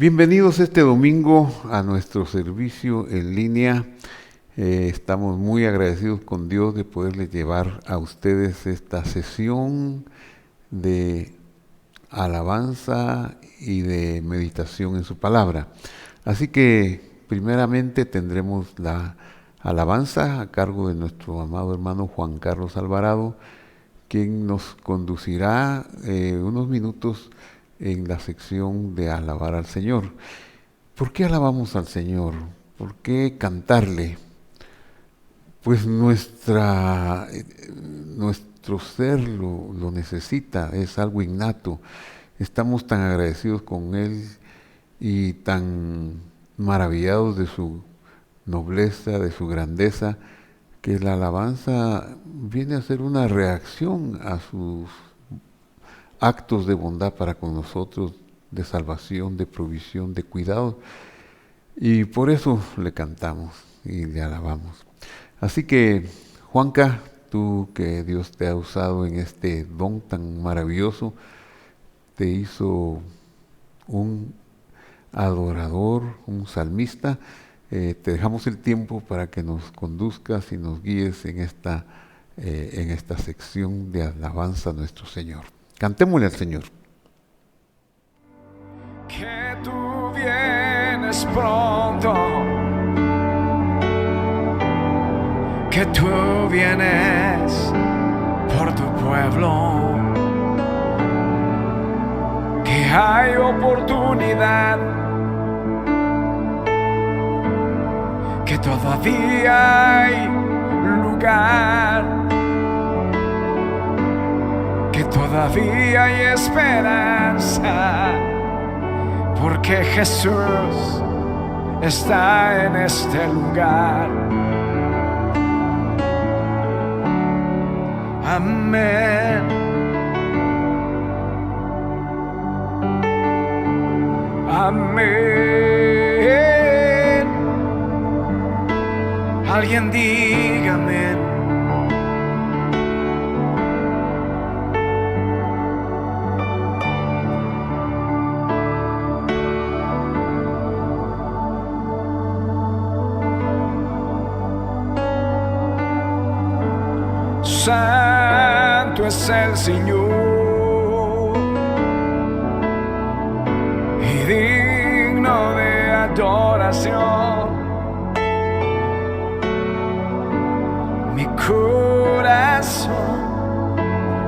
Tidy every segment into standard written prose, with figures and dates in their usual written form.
Bienvenidos este domingo a nuestro servicio en línea. Estamos muy agradecidos con Dios de poderles llevar a ustedes esta sesión de alabanza y de meditación en su palabra. Así que primeramente tendremos la alabanza a cargo de nuestro amado hermano Juan Carlos Alvarado, quien nos conducirá unos minutos en la sección de alabar al Señor. ¿Por qué alabamos al Señor? ¿Por qué cantarle? Pues nuestro ser lo necesita, es algo innato. Estamos tan agradecidos con Él y tan maravillados de su nobleza, de su grandeza, que la alabanza viene a ser una reacción a sus actos de bondad para con nosotros, de salvación, de provisión, de cuidado. Y por eso le cantamos y le alabamos. Así que, Juanca, tú que Dios te ha usado en este don tan maravilloso, te hizo un adorador, un salmista. Te dejamos el tiempo para que nos conduzcas y nos guíes en esta sección de alabanza a nuestro Señor. Cantémosle al Señor. Que tú vienes pronto, que tú vienes por tu pueblo, que hay oportunidad, que todavía hay lugar, que todavía hay esperanza, porque Jesús está en este lugar. Amén. Amén. Alguien diga amén. Santo es el Señor y digno de adoración. Mi corazón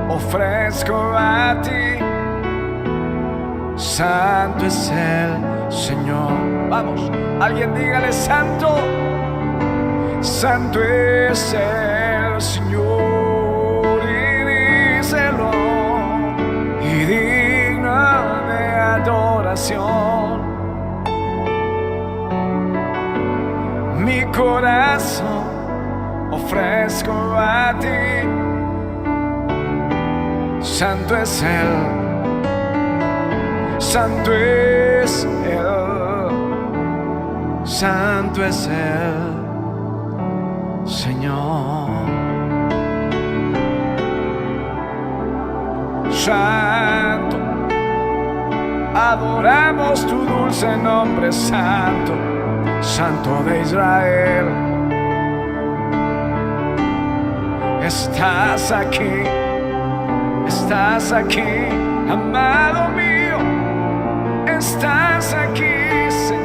ofrezco a ti. Santo es el Señor. Vamos, alguien dígale santo. Santo es el Señor. Y digno de adoración. Mi corazón ofrezco a ti. Santo es Él, santo es Él, santo es Él, Señor. Santo, adoramos tu dulce nombre, santo, santo de Israel. Estás aquí, amado mío, estás aquí, Señor.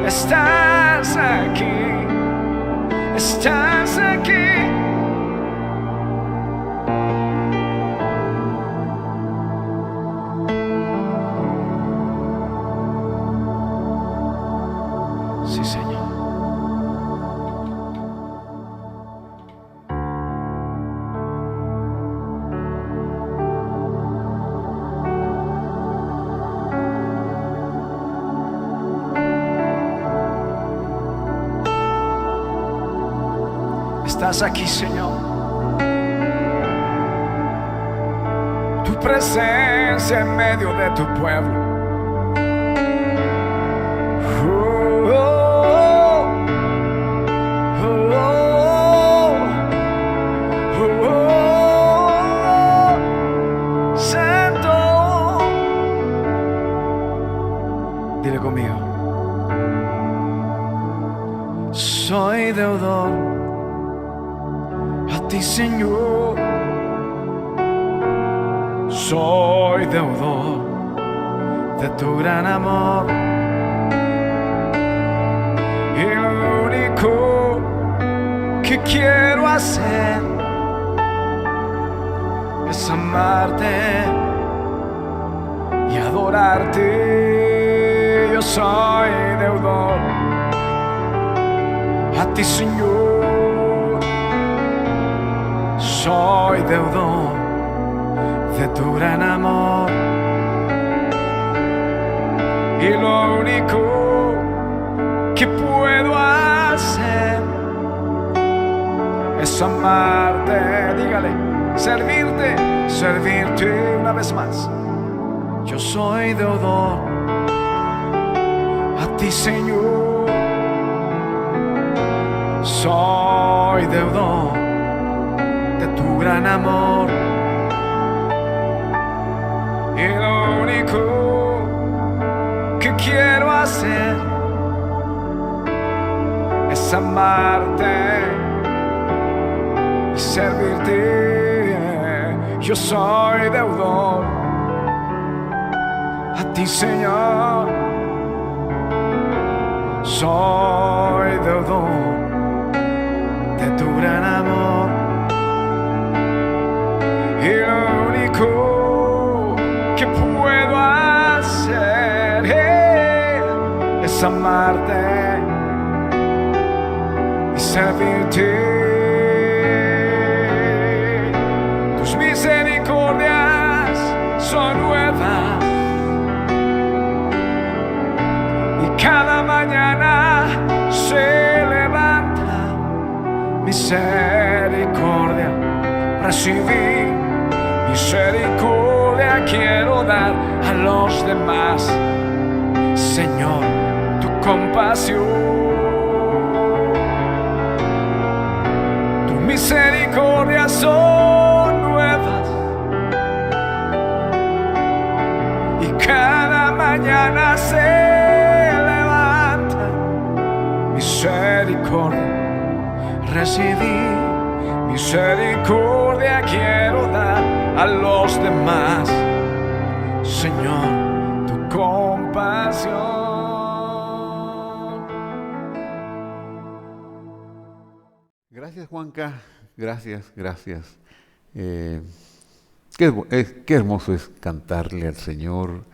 Estás aquí, estás aquí. Sí, Señor. Estás aquí, Señor. Tu presencia en medio de tu pueblo. Diga conmigo. Soy deudor a ti, Señor. Soy deudor de tu gran amor. Y lo único que quiero hacer es amarte y adorarte. Yo soy deudor a ti, Señor. Soy deudor de tu gran amor. Y lo único que puedo hacer es amarte. Dígale, servirte una vez más. Yo soy deudor a ti, Señor. Soy deudor de tu gran amor. Y lo único que quiero hacer es amarte y servirte. Yo soy deudor a ti, Señor. Soy deudor de tu gran amor. Y lo único que puedo hacer es amarte y servirte. Tus misericordias son nuevas y cada mañana se levanta misericordia. Recibí misericordia, quiero dar a los demás, Señor, tu compasión. Tu misericordia son nuevas y cada mañana se levanta misericordia. Recibí misericordia, quiero dar a los demás, Señor, tu compasión. Gracias, Juanca. Gracias. Qué hermoso es cantarle al Señor.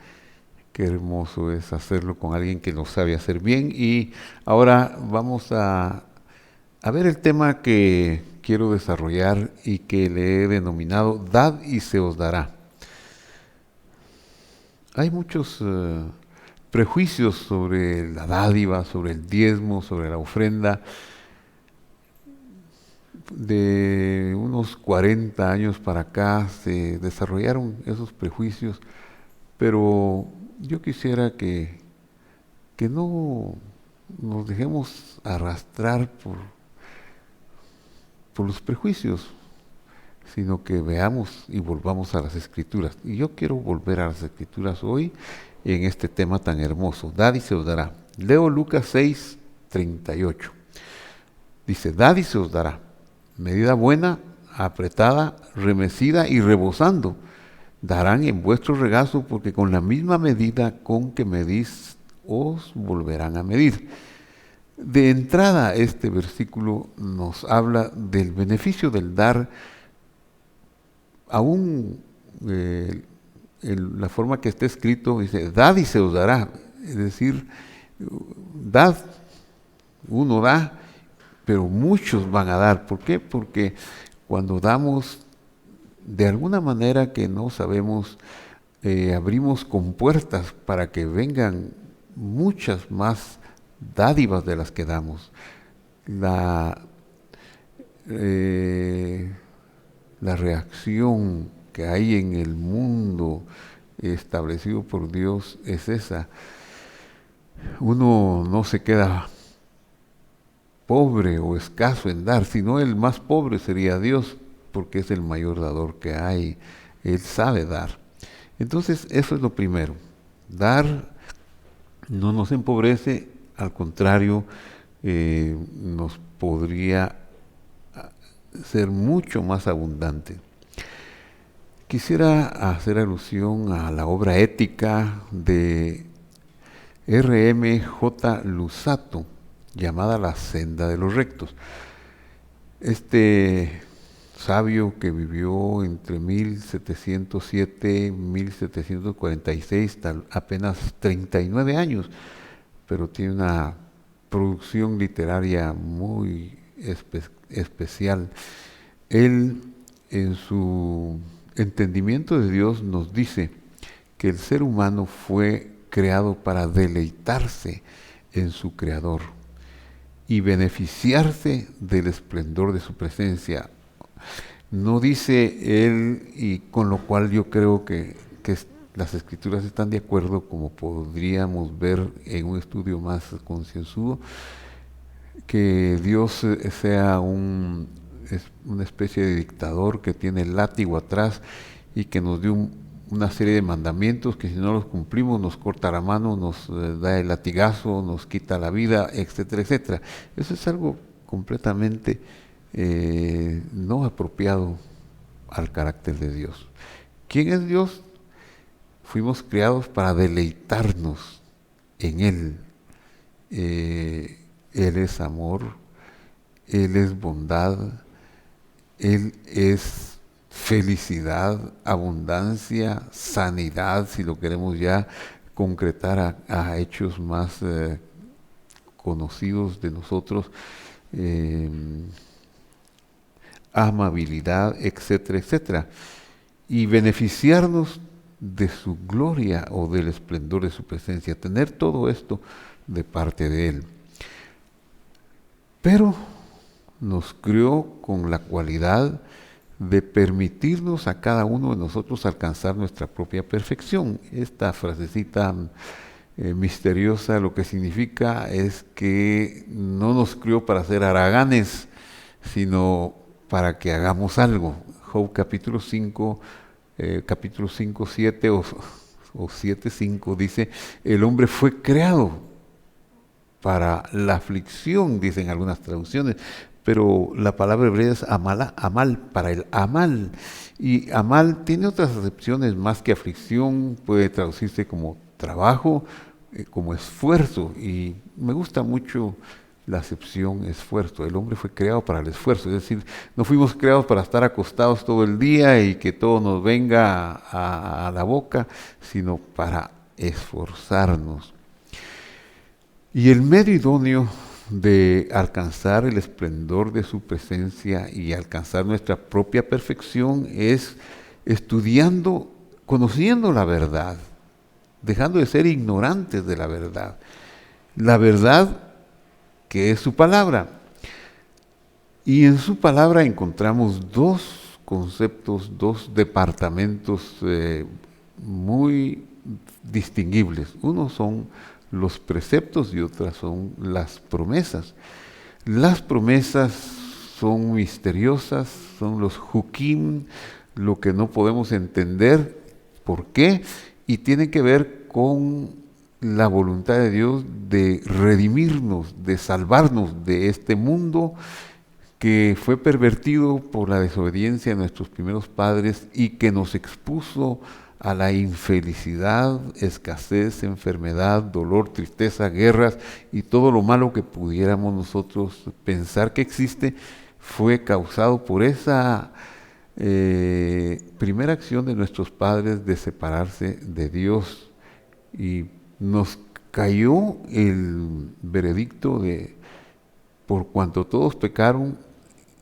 Qué hermoso es hacerlo con alguien que lo sabe hacer bien. Y ahora vamos a ver el tema que quiero desarrollar y que le he denominado Dad y se os dará. Hay muchos prejuicios sobre la dádiva, sobre el diezmo, sobre la ofrenda. De unos 40 años para acá se desarrollaron esos prejuicios, pero yo quisiera que no nos dejemos arrastrar por los prejuicios, sino que veamos y volvamos a las Escrituras. Y yo quiero volver a las Escrituras hoy en este tema tan hermoso. Dad y se os dará. Leo Lucas 6:38. Dice, dad y se os dará. Medida buena, apretada, remecida y rebosando, darán en vuestro regazo, porque con la misma medida con que medís, os volverán a medir. De entrada, este versículo nos habla del beneficio del dar, aún en la forma que está escrito, dice, dad y se os dará. Es decir, dad, uno da, pero muchos van a dar. ¿Por qué? Porque cuando damos de alguna manera que no sabemos, abrimos compuertas para que vengan muchas más dádivas de las que damos. La reacción que hay en el mundo establecido por Dios es esa. Uno no se queda pobre o escaso en dar, sino el más pobre sería Dios, porque es el mayor dador que hay. Él sabe dar. Entonces, eso es lo primero. Dar no nos empobrece, al contrario, nos podría ser mucho más abundante. Quisiera hacer alusión a la obra ética de R.M.J. Luzzatto, llamada La senda de los rectos. Este sabio que vivió entre 1707 y 1746, apenas 39 años, pero tiene una producción literaria muy especial. Él, en su entendimiento de Dios, nos dice que el ser humano fue creado para deleitarse en su Creador y beneficiarse del esplendor de su presencia. No dice él, y con lo cual yo creo que las Escrituras están de acuerdo, como podríamos ver en un estudio más concienzudo, que Dios sea una especie de dictador que tiene el látigo atrás y que nos dio una serie de mandamientos que si no los cumplimos nos corta la mano, nos da el latigazo, nos quita la vida, etcétera, etcétera. Eso es algo completamente no apropiado al carácter de Dios. ¿Quién es Dios? Fuimos creados para deleitarnos en Él. Él es amor, Él es bondad, Él es felicidad, abundancia, sanidad, si lo queremos ya concretar a hechos más conocidos de nosotros, amabilidad, etcétera, etcétera, y beneficiarnos de su gloria o del esplendor de su presencia, tener todo esto de parte de Él. Pero nos crió con la cualidad de permitirnos a cada uno de nosotros alcanzar nuestra propia perfección. Esta frasecita misteriosa lo que significa es que no nos crió para ser haraganes, sino para que hagamos algo. Job capítulo 5, 7 o 7, 5 dice, el hombre fue creado para la aflicción, dicen algunas traducciones, pero la palabra hebrea es amal, para el amal. Y amal tiene otras acepciones más que aflicción, puede traducirse como trabajo, como esfuerzo. Y me gusta mucho la acepción esfuerzo. El hombre fue creado para el esfuerzo, es decir, no fuimos creados para estar acostados todo el día y que todo nos venga a la boca, sino para esforzarnos. Y el medio idóneo de alcanzar el esplendor de su presencia y alcanzar nuestra propia perfección es estudiando, conociendo la verdad, dejando de ser ignorantes de la verdad. La verdad que es su palabra. Y en su palabra encontramos dos conceptos, dos departamentos muy distinguibles. Uno son los preceptos y otras son las promesas. Las promesas son misteriosas, son los hukim, lo que no podemos entender por qué, y tienen que ver con la voluntad de Dios de redimirnos, de salvarnos de este mundo que fue pervertido por la desobediencia de nuestros primeros padres y que nos expuso a la infelicidad, escasez, enfermedad, dolor, tristeza, guerras y todo lo malo que pudiéramos nosotros pensar que existe, fue causado por esa primera acción de nuestros padres de separarse de Dios. Y nos cayó el veredicto de por cuanto todos pecaron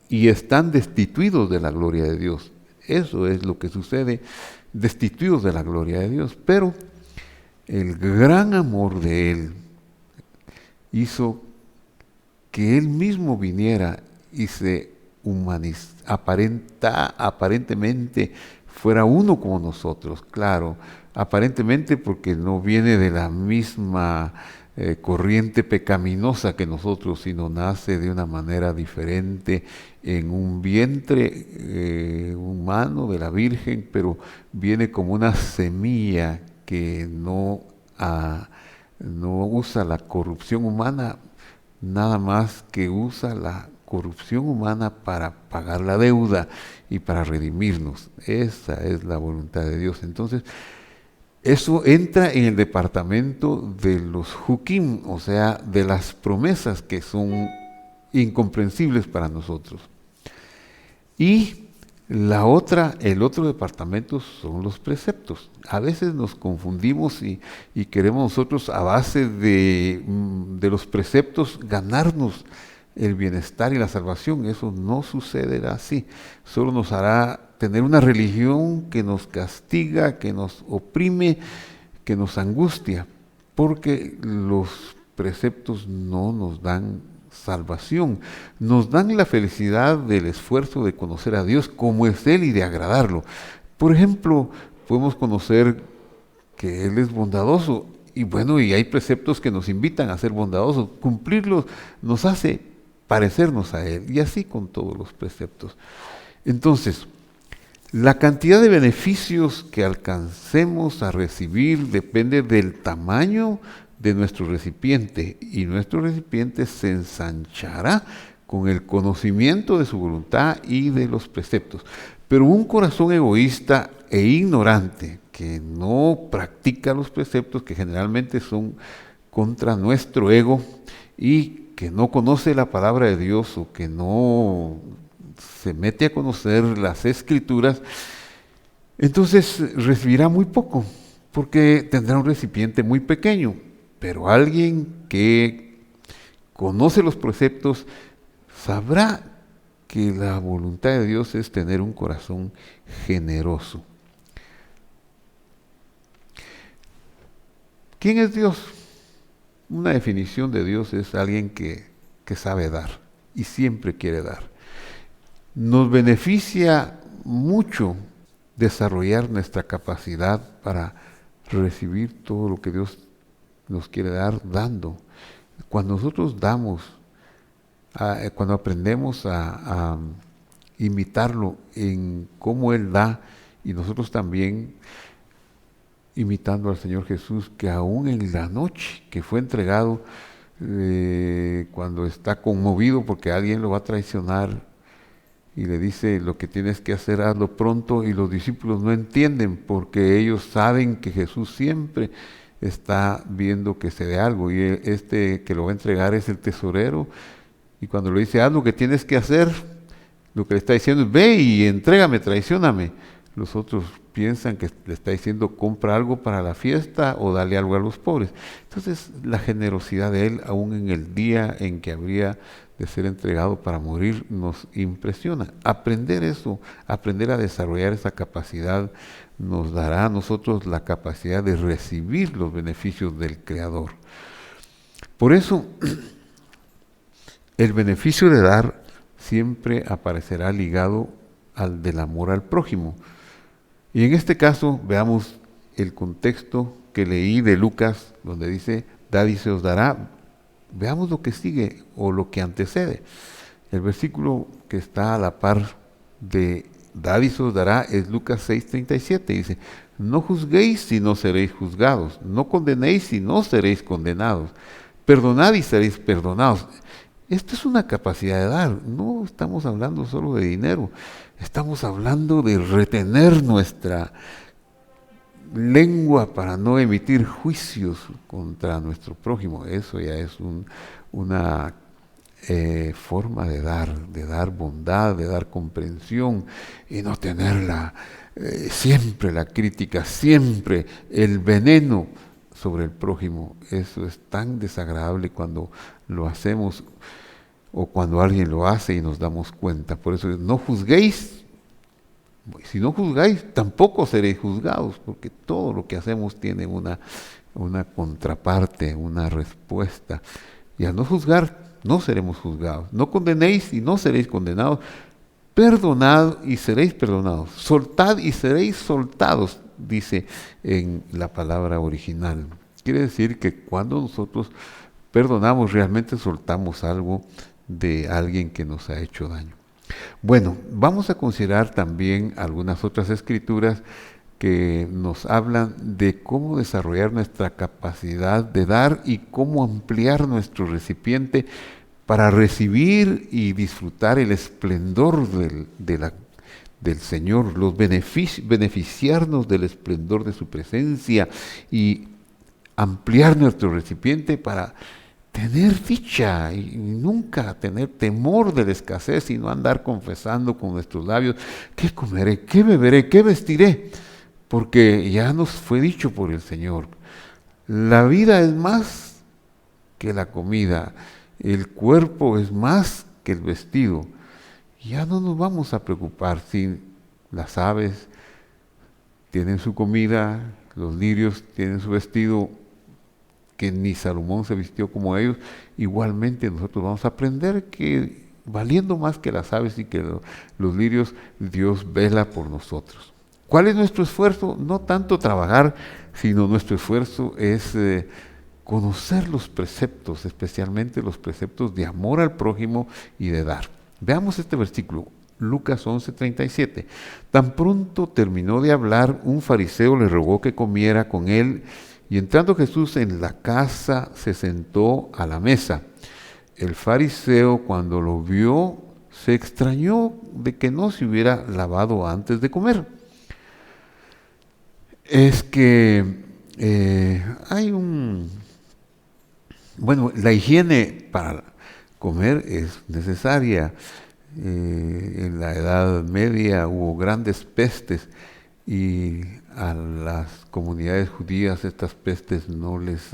y están destituidos de la gloria de Dios. Eso es lo que sucede, destituidos de la gloria de Dios. Pero el gran amor de Él hizo que Él mismo viniera y se aparentemente fuera uno como nosotros. Claro, aparentemente porque no viene de la misma corriente pecaminosa que nosotros, sino nace de una manera diferente en un vientre humano de la Virgen, pero viene como una semilla que no no usa la corrupción humana, nada más que usa la corrupción humana para pagar la deuda y para redimirnos. Esa es la voluntad de Dios. Entonces, eso entra en el departamento de los hukim, o sea, de las promesas que son incomprensibles para nosotros. Y el otro departamento son los preceptos. A veces nos confundimos y queremos nosotros a base de los preceptos ganarnos el bienestar y la salvación. Eso no sucederá así. Solo nos hará tener una religión que nos castiga, que nos oprime, que nos angustia, porque los preceptos no nos dan salvación, nos dan la felicidad del esfuerzo de conocer a Dios como es Él y de agradarlo. Por ejemplo, podemos conocer que Él es bondadoso y bueno, y hay preceptos que nos invitan a ser bondadosos. Cumplirlos nos hace parecernos a Él y así con todos los preceptos. Entonces, la cantidad de beneficios que alcancemos a recibir depende del tamaño de nuestro recipiente, y nuestro recipiente se ensanchará con el conocimiento de su voluntad y de los preceptos. Pero un corazón egoísta e ignorante que no practica los preceptos, que generalmente son contra nuestro ego, y que no conoce la palabra de Dios o que no se mete a conocer las Escrituras, entonces recibirá muy poco, porque tendrá un recipiente muy pequeño. Pero alguien que conoce los preceptos sabrá que la voluntad de Dios es tener un corazón generoso. ¿Quién es Dios? Una definición de Dios es alguien que sabe dar y siempre quiere dar. Nos beneficia mucho desarrollar nuestra capacidad para recibir todo lo que Dios nos quiere dar dando. Cuando nosotros damos, cuando aprendemos a imitarlo en cómo Él da, y nosotros también imitando al Señor Jesús, que aún en la noche que fue entregado, cuando está conmovido porque alguien lo va a traicionar y le dice: lo que tienes que hacer, hazlo pronto, y los discípulos no entienden porque ellos saben que Jesús siempre está viendo que se dé algo, y este que lo va a entregar es el tesorero, y cuando le dice: haz lo que tienes que hacer, lo que le está diciendo es: ve y entrégame, traicióname. Los otros piensan que le está diciendo: compra algo para la fiesta o dale algo a los pobres. Entonces la generosidad de Él, aún en el día en que habría de ser entregado para morir, nos impresiona. Aprender eso, aprender a desarrollar esa capacidad, nos dará a nosotros la capacidad de recibir los beneficios del Creador. Por eso, el beneficio de dar siempre aparecerá ligado al del amor al prójimo. Y en este caso, veamos el contexto que leí de Lucas, donde dice: dad y se os dará. Veamos lo que sigue o lo que antecede. El versículo que está a la par de dad y se os dará es Lucas 6:37. Dice: no juzguéis y no seréis juzgados, no condenéis y no seréis condenados, perdonad y seréis perdonados. Esto es una capacidad de dar. No estamos hablando solo de dinero, estamos hablando de retener nuestra lengua para no emitir juicios contra nuestro prójimo. Eso ya es una forma de dar bondad, de dar comprensión, y no tener siempre la crítica, siempre el veneno sobre el prójimo. Eso es tan desagradable cuando lo hacemos o cuando alguien lo hace y nos damos cuenta. Por eso no juzguéis. Si no juzgáis, tampoco seréis juzgados, porque todo lo que hacemos tiene una contraparte, una respuesta. Y al no juzgar, no seremos juzgados. No condenéis y no seréis condenados. Perdonad y seréis perdonados. Soltad y seréis soltados, dice en la palabra original. Quiere decir que cuando nosotros perdonamos, realmente soltamos algo de alguien que nos ha hecho daño. Bueno, vamos a considerar también algunas otras escrituras que nos hablan de cómo desarrollar nuestra capacidad de dar y cómo ampliar nuestro recipiente para recibir y disfrutar el esplendor del Señor, beneficiarnos del esplendor de su presencia y ampliar nuestro recipiente para tener dicha y nunca tener temor de la escasez, sino andar confesando con nuestros labios: ¿qué comeré? ¿Qué beberé? ¿Qué vestiré? Porque ya nos fue dicho por el Señor: la vida es más que la comida, el cuerpo es más que el vestido. Ya no nos vamos a preocupar si las aves tienen su comida, los lirios tienen su vestido, que ni Salomón se vistió como ellos. Igualmente nosotros vamos a aprender que, valiendo más que las aves y que los lirios, Dios vela por nosotros. ¿Cuál es nuestro esfuerzo? No tanto trabajar, sino nuestro esfuerzo es conocer los preceptos, especialmente los preceptos de amor al prójimo y de dar. Veamos este versículo, Lucas 11:37. Tan pronto terminó de hablar, un fariseo le rogó que comiera con él, y entrando Jesús en la casa, se sentó a la mesa. El fariseo, cuando lo vio, se extrañó de que no se hubiera lavado antes de comer. Es que la higiene para comer es necesaria. En la Edad Media hubo grandes pestes y a las comunidades judías estas pestes no les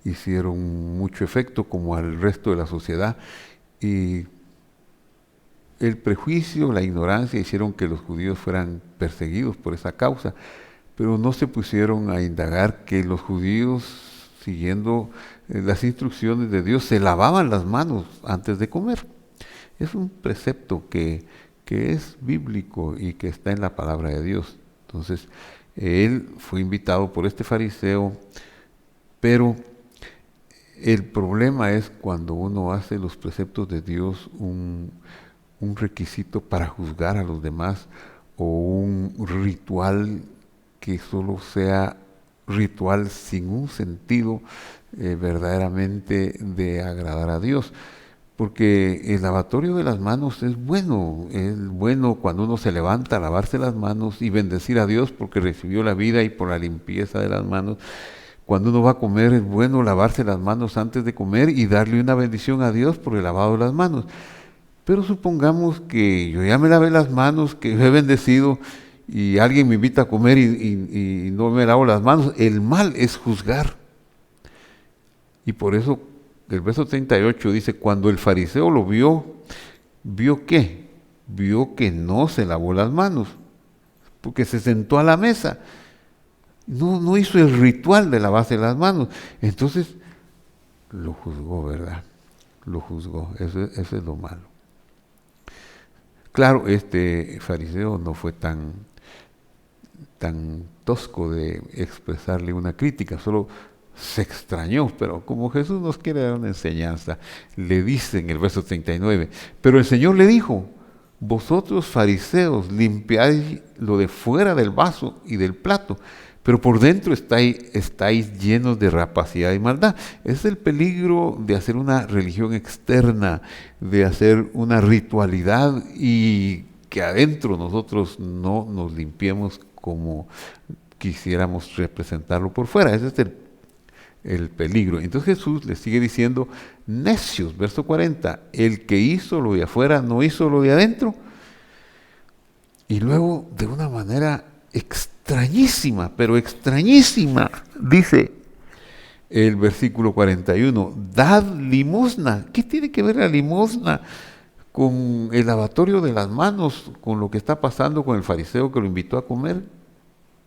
hicieron mucho efecto como al resto de la sociedad, y el prejuicio, la ignorancia hicieron que los judíos fueran perseguidos por esa causa, pero no se pusieron a indagar que los judíos, siguiendo las instrucciones de Dios, se lavaban las manos antes de comer. Es un precepto que es bíblico y que está en la palabra de Dios. Entonces, él fue invitado por este fariseo, pero el problema es cuando uno hace los preceptos de Dios un requisito para juzgar a los demás, o un ritual que solo sea ritual sin un sentido verdaderamente de agradar a Dios. Porque el lavatorio de las manos es bueno cuando uno se levanta a lavarse las manos y bendecir a Dios porque recibió la vida y por la limpieza de las manos. Cuando uno va a comer es bueno lavarse las manos antes de comer y darle una bendición a Dios por el lavado de las manos. Pero supongamos que yo ya me lavé las manos, que he bendecido, y alguien me invita a comer y no me lavo las manos. El mal es juzgar. Y por eso el verso 38 dice: cuando el fariseo lo vio, ¿vio qué? Vio que no se lavó las manos, porque se sentó a la mesa. No hizo el ritual de lavarse las manos. Entonces lo juzgó, ¿verdad? Lo juzgó. Eso es lo malo. Claro, este fariseo no fue tan tosco de expresarle una crítica, solo se extrañó, pero como Jesús nos quiere dar una enseñanza, le dice en el verso 39, pero el Señor le dijo: vosotros fariseos limpiáis lo de fuera del vaso y del plato, pero por dentro estáis llenos de rapacidad y maldad. Es el peligro de hacer una religión externa, de hacer una ritualidad y que adentro nosotros no nos limpiemos como quisiéramos representarlo por fuera. Ese es el peligro. Entonces Jesús les sigue diciendo: necios, verso 40, el que hizo lo de afuera no hizo lo de adentro. Y luego, de una manera extrañísima, pero extrañísima, dice el versículo 41, dad limosna. ¿Qué tiene que ver la limosna con el lavatorio de las manos, con lo que está pasando con el fariseo que lo invitó a comer?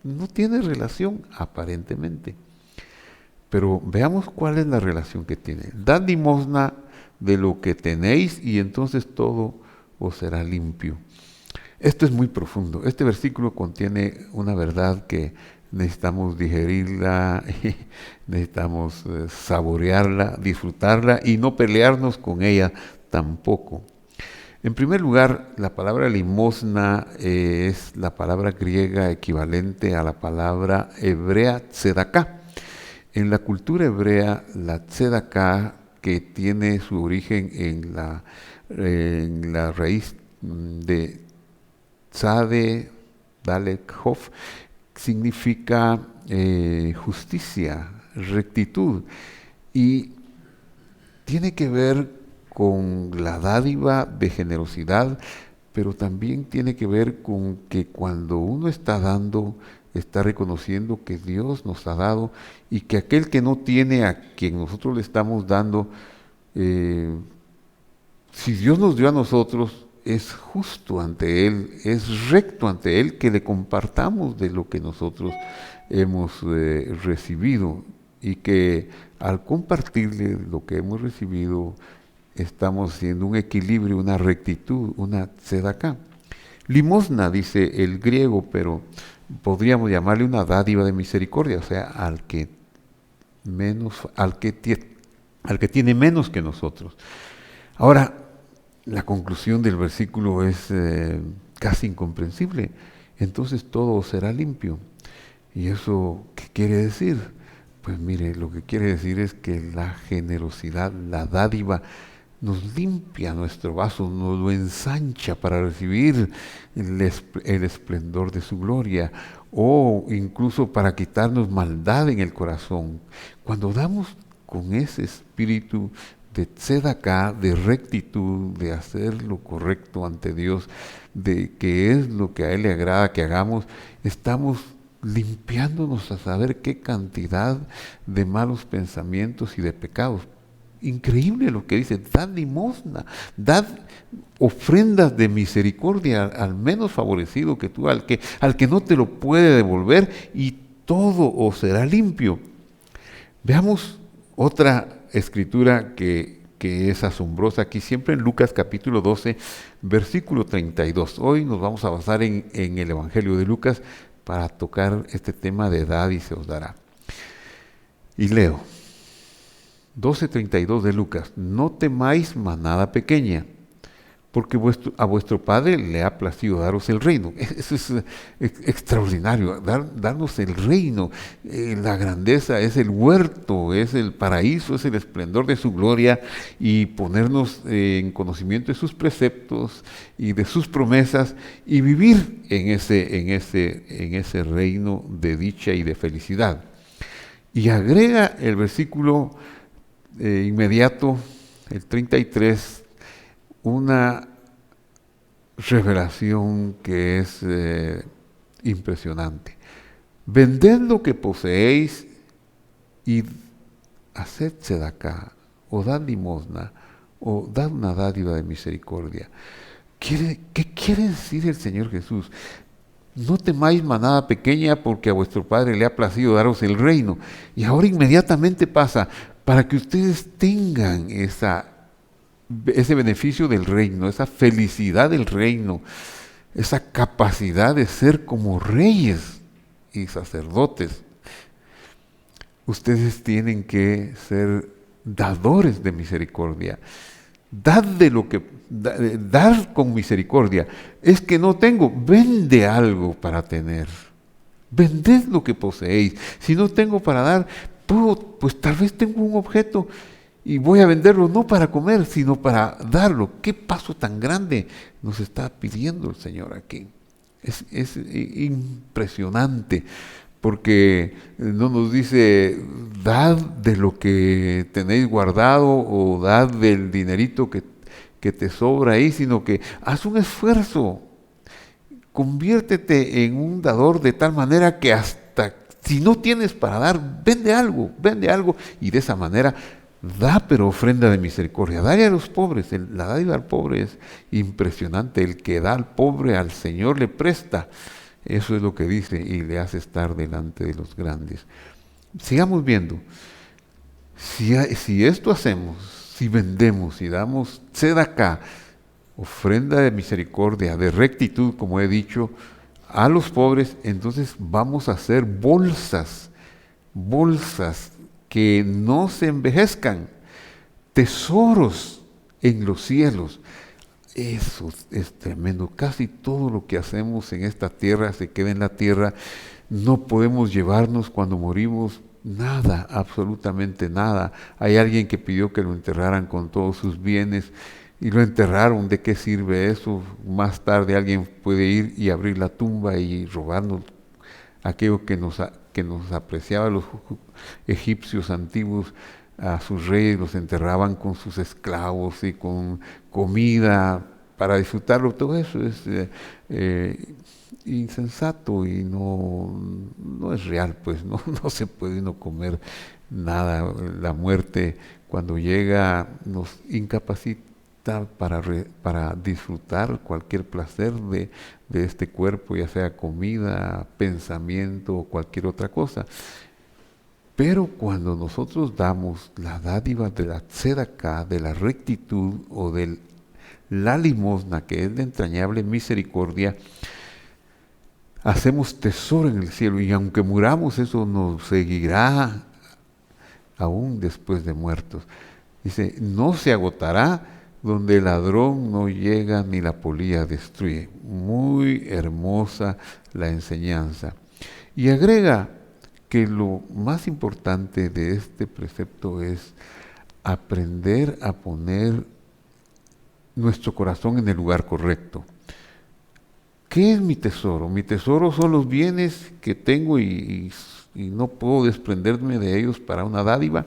No tiene relación, aparentemente. Pero veamos cuál es la relación que tiene. Dad limosna de lo que tenéis y entonces todo os será limpio. Esto es muy profundo. Este versículo contiene una verdad que necesitamos digerirla, necesitamos saborearla, disfrutarla y no pelearnos con ella tampoco. En primer lugar, la palabra limosna es la palabra griega equivalente a la palabra hebrea tzedaká. En la cultura hebrea, la tzedaká, que tiene su origen en la raíz de tzade, dalek, hof, significa justicia, rectitud, y tiene que ver con la dádiva de generosidad, pero también tiene que ver con que cuando uno está dando, está reconociendo que Dios nos ha dado y que aquel que no tiene, a quien nosotros le estamos dando, si Dios nos dio a nosotros, es justo ante Él, es recto ante Él que le compartamos de lo que nosotros hemos recibido, y que al compartirle lo que hemos recibido estamos haciendo un equilibrio, una rectitud, una tzedaká. Limosna, dice el griego, pero podríamos llamarle una dádiva de misericordia, o sea, al que tiene menos que nosotros. Ahora, la conclusión del versículo es casi incomprensible. Entonces todo será limpio. ¿Y eso qué quiere decir? Pues mire, lo que quiere decir es que la generosidad, la dádiva, nos limpia nuestro vaso, nos lo ensancha para recibir el esplendor de su gloria, o incluso para quitarnos maldad en el corazón. Cuando damos con ese espíritu de tzedaká, de rectitud, de hacer lo correcto ante Dios, de que es lo que a Él le agrada que hagamos, estamos limpiándonos a saber qué cantidad de malos pensamientos y de pecados. Increíble lo que dice: dad limosna, dad ofrendas de misericordia al menos favorecido que tú, al que no te lo puede devolver, y todo os será limpio. Veamos otra escritura que es asombrosa aquí, siempre en Lucas capítulo 12, versículo 32. Hoy nos vamos a basar en el Evangelio de Lucas para tocar este tema de dad y se os dará. Y leo 12:32 de Lucas: no temáis manada pequeña, porque a vuestro Padre le ha placido daros el reino. Eso es extraordinario, darnos el reino. La grandeza es el huerto, es el paraíso, es el esplendor de su gloria, y ponernos en conocimiento de sus preceptos y de sus promesas, y vivir en ese reino de dicha y de felicidad. Y agrega el versículo inmediato, el 33, una revelación que es impresionante. Vended lo que poseéis y haced tzedaká, o dad limosna, o dad una dádiva de misericordia. ¿Qué quiere decir el Señor Jesús? No temáis manada pequeña, porque a vuestro Padre le ha placido daros el reino. Y ahora inmediatamente pasa, para que ustedes tengan ese beneficio del reino, esa felicidad del reino, esa capacidad de ser como reyes y sacerdotes. Ustedes tienen que ser dadores de misericordia. Dar con misericordia. Es que no tengo, vende algo para tener. Vended lo que poseéis. Si no tengo para dar, pues tal vez tengo un objeto y voy a venderlo no para comer, sino para darlo. ¿Qué paso tan grande nos está pidiendo el Señor aquí? Es impresionante, porque no nos dice: dad de lo que tenéis guardado, o dad del dinerito que te sobra ahí, sino que haz un esfuerzo, conviértete en un dador de tal manera que hasta si no tienes para dar, vende algo, y de esa manera da, pero ofrenda de misericordia. Dale a los pobres. La dádiva al pobre es impresionante. El que da al pobre, al Señor le presta. Eso es lo que dice, y le hace estar delante de los grandes. Sigamos viendo. Si esto hacemos, si vendemos y damos tzedaká, ofrenda de misericordia, de rectitud, como he dicho, a los pobres, entonces vamos a hacer bolsas que no se envejezcan, tesoros en los cielos. Eso es tremendo. Casi todo lo que hacemos en esta tierra se queda en la tierra. No podemos llevarnos cuando morimos nada, absolutamente nada. Hay alguien que pidió que lo enterraran con todos sus bienes y lo enterraron. ¿De qué sirve eso? Más tarde alguien puede ir y abrir la tumba y robarnos aquello que nos apreciaba los egipcios antiguos. A sus reyes los enterraban con sus esclavos y con comida para disfrutarlo. Todo eso es insensato y no es real, pues no se puede uno comer nada. La muerte cuando llega nos incapacita para disfrutar cualquier placer de este cuerpo, ya sea comida, pensamiento o cualquier otra cosa. Pero cuando nosotros damos la dádiva de la tzedakah, de la rectitud o de la limosna, que es de entrañable misericordia, hacemos tesoro en el cielo y aunque muramos, eso nos seguirá aún después de muertos. Dice, no se agotará donde el ladrón no llega ni la polilla destruye. Muy hermosa la enseñanza. Y agrega que lo más importante de este precepto es aprender a poner nuestro corazón en el lugar correcto. ¿Qué es mi tesoro? Mi tesoro son los bienes que tengo y no puedo desprenderme de ellos para una dádiva.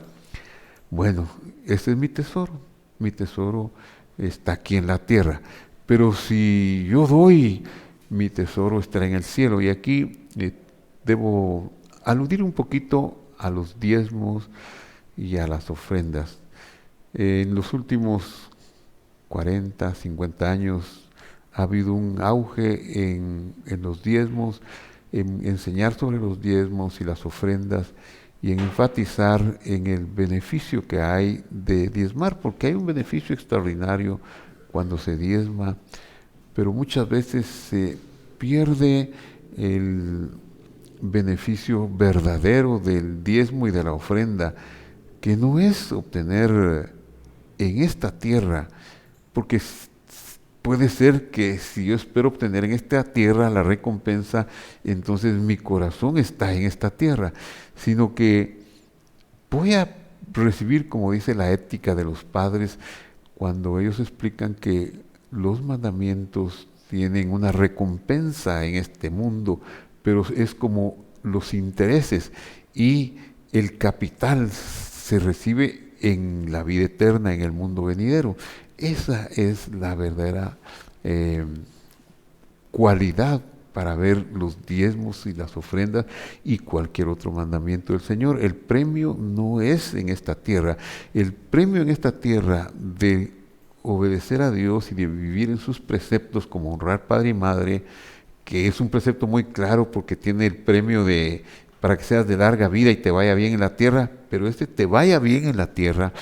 Bueno, ese es mi tesoro. Mi tesoro está aquí en la tierra. Pero si yo doy, mi tesoro estará en el cielo. Y aquí debo aludir un poquito a los diezmos y a las ofrendas. En los últimos 40, 50 años ha habido un auge en los diezmos, en enseñar sobre los diezmos y las ofrendas y en enfatizar en el beneficio que hay de diezmar, porque hay un beneficio extraordinario cuando se diezma, pero muchas veces se pierde el beneficio verdadero del diezmo y de la ofrenda, que no es obtener en esta tierra, porque puede ser que si yo espero obtener en esta tierra la recompensa, entonces mi corazón está en esta tierra, sino que voy a recibir, como dice la ética de los padres, cuando ellos explican que los mandamientos tienen una recompensa en este mundo, pero es como los intereses y el capital se recibe en la vida eterna, en el mundo venidero. Esa es la verdadera cualidad para ver los diezmos y las ofrendas y cualquier otro mandamiento del Señor. El premio no es en esta tierra. El premio en esta tierra de obedecer a Dios y de vivir en sus preceptos como honrar padre y madre, que es un precepto muy claro porque tiene el premio de para que seas de larga vida y te vaya bien en la tierra, pero te vaya bien en la tierra,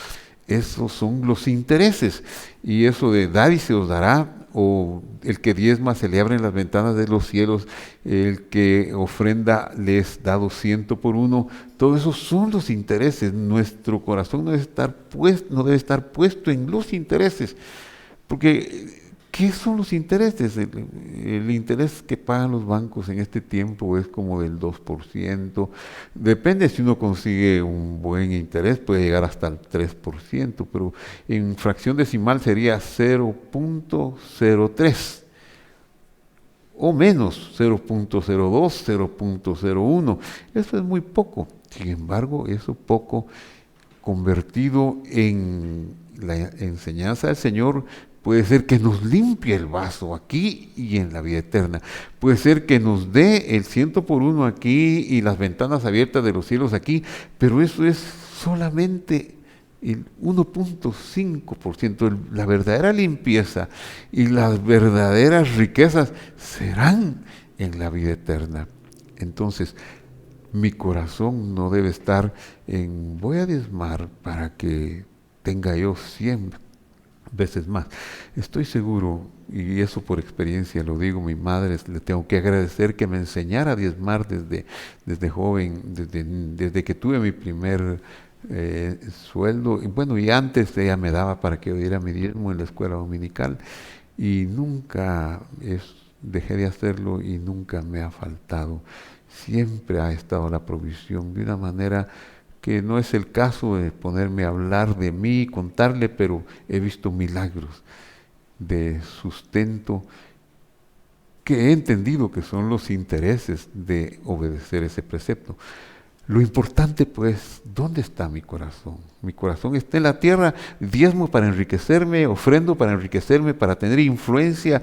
esos son los intereses. Y eso de dar y se os dará, o el que diezma se le abren las ventanas de los cielos, el que ofrenda le es dado 100 por uno, todo eso son los intereses. Nuestro corazón no debe estar puesto en los intereses, porque ¿qué son los intereses? El interés que pagan los bancos en este tiempo es como del 2%. Depende si uno consigue un buen interés, puede llegar hasta el 3%, pero en fracción decimal sería 0.03 o menos 0.02, 0.01. Eso es muy poco. Sin embargo, eso poco convertido en la enseñanza del Señor puede ser que nos limpie el vaso aquí y en la vida eterna. Puede ser que nos dé el 100 por uno aquí y las ventanas abiertas de los cielos aquí, pero eso es solamente el 1.5%. La verdadera limpieza y las verdaderas riquezas serán en la vida eterna. Entonces, mi corazón no debe estar en voy a diezmar para que tenga yo 100 veces más. Estoy seguro, y eso por experiencia lo digo, mi madre le tengo que agradecer que me enseñara a diezmar desde joven, desde que tuve mi primer sueldo. Y bueno, y antes ella me daba para que yo diera mi diezmo en la escuela dominical. y nunca dejé de hacerlo y nunca me ha faltado. Siempre ha estado la provisión de una manera que no es el caso de ponerme a hablar de mí, contarle, pero he visto milagros de sustento que he entendido que son los intereses de obedecer ese precepto. Lo importante pues, ¿dónde está mi corazón? Mi corazón está en la tierra, diezmo para enriquecerme, ofrendo para enriquecerme, para tener influencia,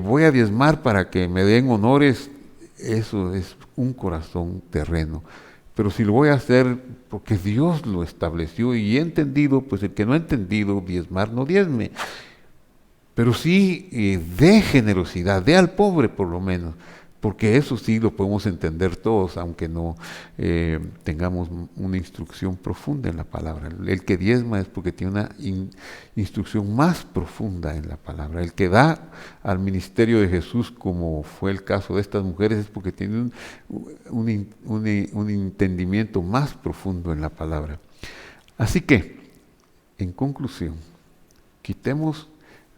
voy a diezmar para que me den honores. Eso es un corazón terreno. Pero si lo voy a hacer porque Dios lo estableció y he entendido, pues el que no ha entendido diezmar no diezme. Pero sí dé generosidad, dé al pobre por lo menos, porque eso sí lo podemos entender todos, aunque no tengamos una instrucción profunda en la palabra. El que diezma es porque tiene una instrucción más profunda en la palabra. El que da al ministerio de Jesús, como fue el caso de estas mujeres, es porque tiene un entendimiento más profundo en la palabra. Así que, en conclusión, quitemos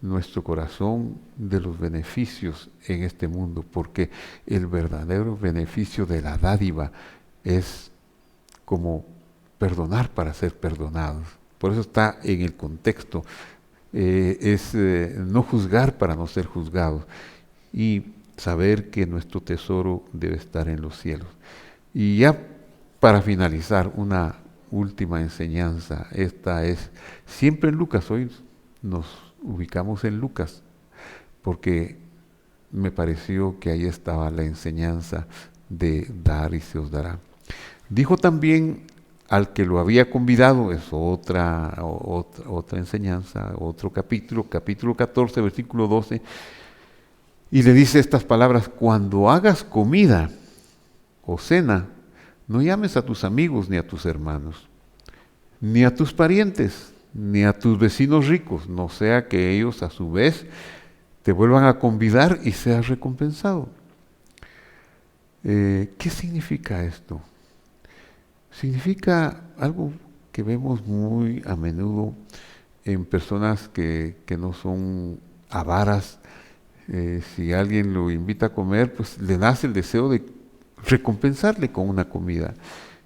nuestro corazón de los beneficios en este mundo, porque el verdadero beneficio de la dádiva es como perdonar para ser perdonados. Por eso está en el contexto, no juzgar para no ser juzgados y saber que nuestro tesoro debe estar en los cielos. Y ya para finalizar, una última enseñanza, esta es siempre en Lucas, hoy nos ubicamos en Lucas, porque me pareció que ahí estaba la enseñanza de dar y se os dará. Dijo también al que lo había convidado, es otra enseñanza, otro capítulo 14, versículo 12, y le dice estas palabras: cuando hagas comida o cena, no llames a tus amigos ni a tus hermanos, ni a tus parientes, ni a tus vecinos ricos, no sea que ellos a su vez te vuelvan a convidar y seas recompensado. ¿Qué significa esto? Significa algo que vemos muy a menudo en personas que no son avaras. Si alguien lo invita a comer, pues le nace el deseo de recompensarle con una comida.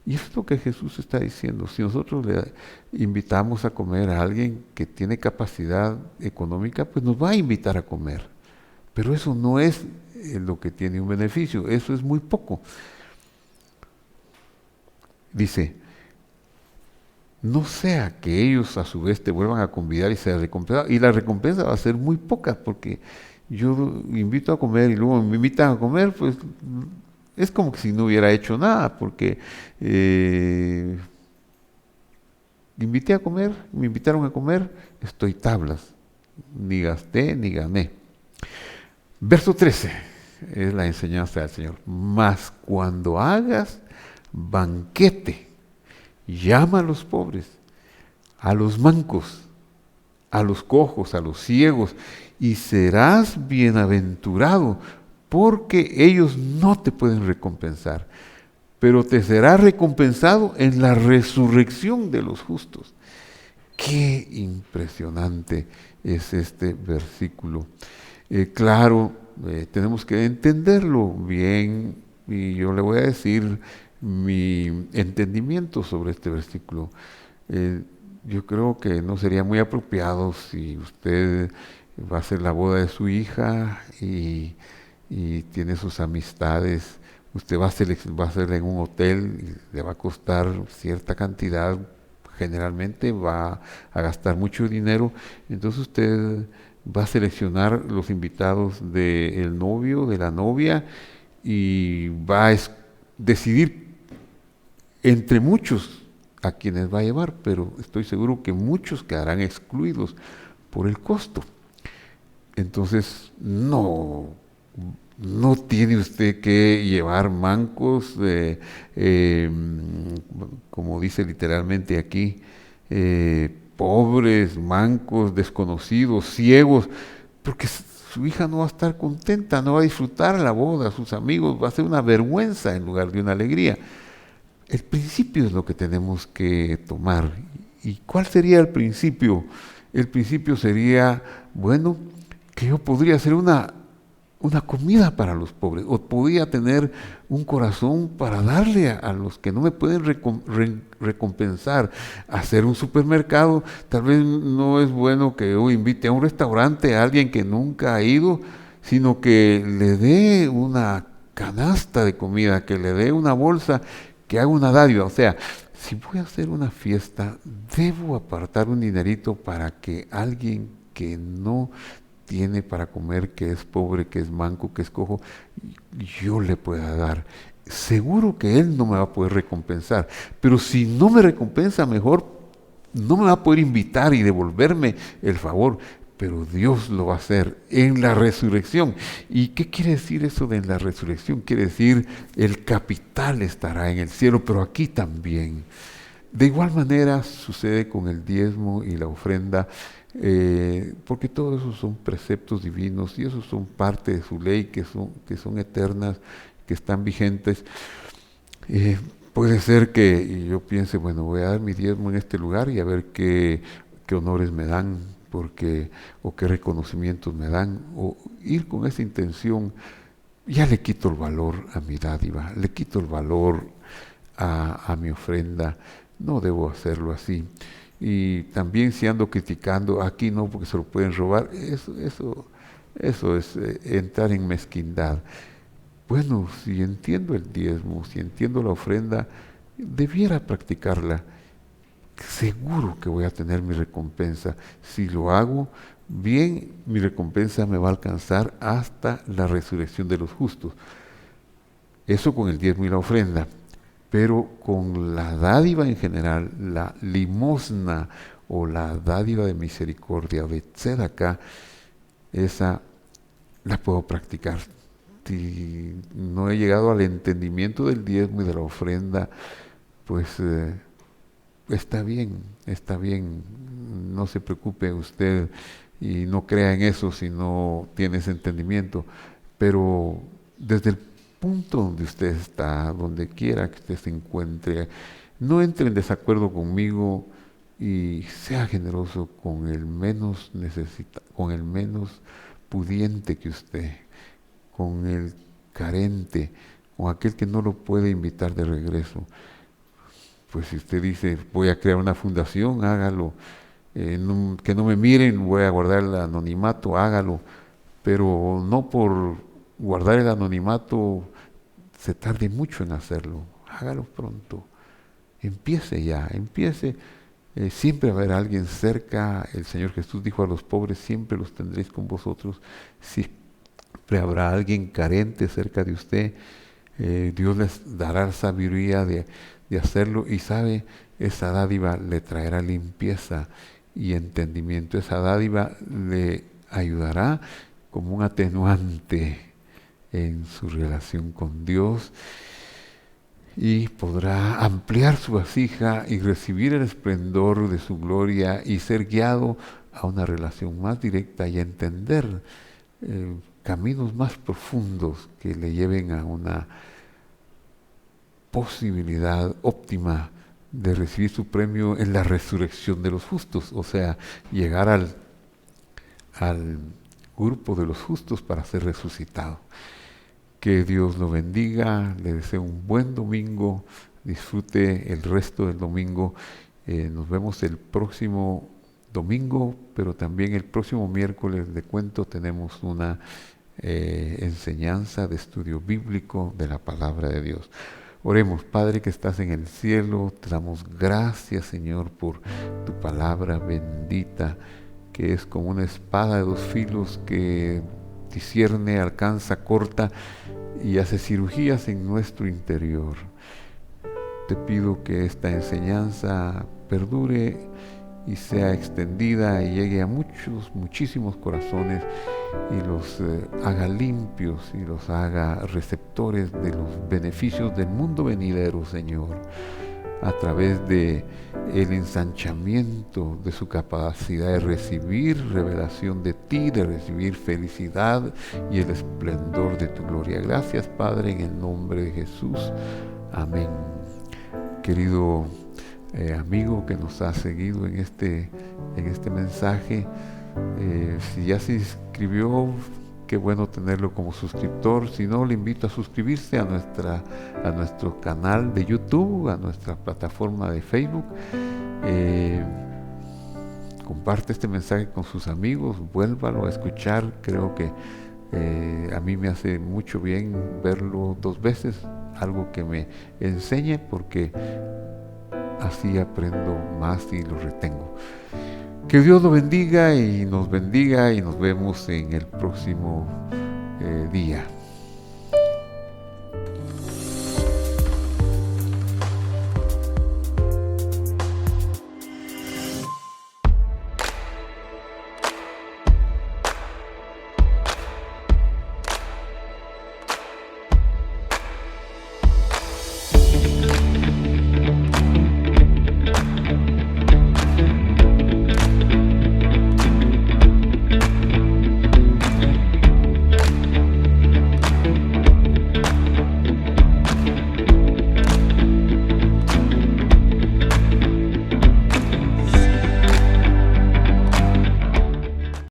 Y eso es lo que Jesús está diciendo. Si nosotros le invitamos a comer a alguien que tiene capacidad económica, pues nos va a invitar a comer. Pero eso no es lo que tiene un beneficio, eso es muy poco. Dice, no sea que ellos a su vez te vuelvan a convidar y sea recompensado. Y la recompensa va a ser muy poca, porque yo invito a comer y luego me invitan a comer, pues es como que si no hubiera hecho nada, porque invité a comer, me invitaron a comer, estoy tablas, ni gasté ni gané. Verso 13 es la enseñanza del Señor. Mas cuando hagas banquete, llama a los pobres, a los mancos, a los cojos, a los ciegos, y serás bienaventurado, porque ellos no te pueden recompensar, pero te será recompensado en la resurrección de los justos. Qué impresionante es este versículo. Claro, tenemos que entenderlo bien, y yo le voy a decir mi entendimiento sobre este versículo. Yo creo que no sería muy apropiado si usted va a hacer la boda de su hija y tiene sus amistades, usted va a hacerla en un hotel y le va a costar cierta cantidad, generalmente va a gastar mucho dinero, entonces usted va a seleccionar los invitados del novio, de la novia, y va a decidir entre muchos a quienes va a llevar, pero estoy seguro que muchos quedarán excluidos por el costo. Entonces, no tiene usted que llevar mancos, como dice literalmente aquí, pobres, mancos, desconocidos, ciegos, porque su hija no va a estar contenta, no va a disfrutar la boda, sus amigos, va a ser una vergüenza en lugar de una alegría. El principio es lo que tenemos que tomar. ¿Y cuál sería el principio? El principio sería, bueno, que yo podría hacer una comida para los pobres, o podía tener un corazón para darle a los que no me pueden recompensar. Hacer un supermercado, tal vez no es bueno que yo invite a un restaurante a alguien que nunca ha ido, sino que le dé una canasta de comida, que le dé una bolsa, que haga una dádiva. O sea, si voy a hacer una fiesta, debo apartar un dinerito para que alguien que no tiene para comer, que es pobre, que es manco, que es cojo, yo le pueda dar. Seguro que él no me va a poder recompensar, pero si no me recompensa, mejor no me va a poder invitar y devolverme el favor, pero Dios lo va a hacer en la resurrección. ¿Y qué quiere decir eso de en la resurrección? Quiere decir el capital estará en el cielo, pero aquí también. De igual manera sucede con el diezmo y la ofrenda, porque todos esos son preceptos divinos y esos son parte de su ley, que son eternas, que están vigentes. Puede ser que yo piense, bueno, voy a dar mi diezmo en este lugar y a ver qué honores me dan, o qué reconocimientos me dan, o ir con esa intención. Ya le quito el valor a mi dádiva, le quito el valor a mi ofrenda. No debo hacerlo así. Y también si ando criticando, aquí no porque se lo pueden robar, eso es entrar en mezquindad. Bueno, si entiendo el diezmo, si entiendo la ofrenda, debiera practicarla. Seguro que voy a tener mi recompensa. Si lo hago bien, mi recompensa me va a alcanzar hasta la resurrección de los justos. Eso con el diezmo y la ofrenda. Pero con la dádiva en general, la limosna o la dádiva de misericordia, de tzedakah, esa la puedo practicar. Si no he llegado al entendimiento del diezmo y de la ofrenda, pues está bien, no se preocupe usted y no crea en eso si no tiene ese entendimiento, pero desde el punto donde usted está, donde quiera que usted se encuentre, no entre en desacuerdo conmigo y sea generoso con el menos con el menos pudiente que usted, con el carente, con aquel que no lo puede invitar de regreso. Pues si usted dice, voy a crear una fundación, hágalo. Que no me miren, voy a guardar el anonimato, hágalo. Pero no por guardar el anonimato se tarde mucho en hacerlo. Hágalo pronto. Empiece ya, empiece. Siempre va a haber alguien cerca. El Señor Jesús dijo a los pobres, siempre los tendréis con vosotros. Siempre habrá alguien carente cerca de usted. Dios les dará sabiduría de hacerlo, y sabe, esa dádiva le traerá limpieza y entendimiento. Esa dádiva le ayudará como un atenuante en su relación con Dios, y podrá ampliar su vasija y recibir el esplendor de su gloria y ser guiado a una relación más directa y a entender caminos más profundos que le lleven a una posibilidad óptima de recibir su premio en la resurrección de los justos, o sea, llegar al grupo de los justos para ser resucitado. Que Dios lo bendiga, le deseo un buen domingo, disfrute el resto del domingo. Nos vemos el próximo domingo, pero también el próximo miércoles, le cuento, tenemos una enseñanza de estudio bíblico de la palabra de Dios. Oremos. Padre que estás en el cielo, te damos gracias, Señor, por tu palabra bendita, que es como una espada de dos filos que discierne, alcanza, corta y hace cirugías en nuestro interior. Te pido que esta enseñanza perdure y sea extendida y llegue a muchísimos corazones, y los haga limpios y los haga receptores de los beneficios del mundo venidero, Señor, a través de el ensanchamiento de su capacidad de recibir revelación de ti, de recibir felicidad y el esplendor de tu gloria. Gracias, Padre, en el nombre de Jesús. Amén. Querido amigo que nos ha seguido en este mensaje, Si ya se inscribió, qué bueno tenerlo como suscriptor. Si no, le invito a suscribirse a nuestro canal de YouTube, a nuestra plataforma de Facebook. Comparte este mensaje con sus amigos, vuélvalo a escuchar. Creo que a mí me hace mucho bien verlo 2 veces, algo que me enseñe, porque así aprendo más y lo retengo. Que Dios lo bendiga y nos vemos en el próximo día.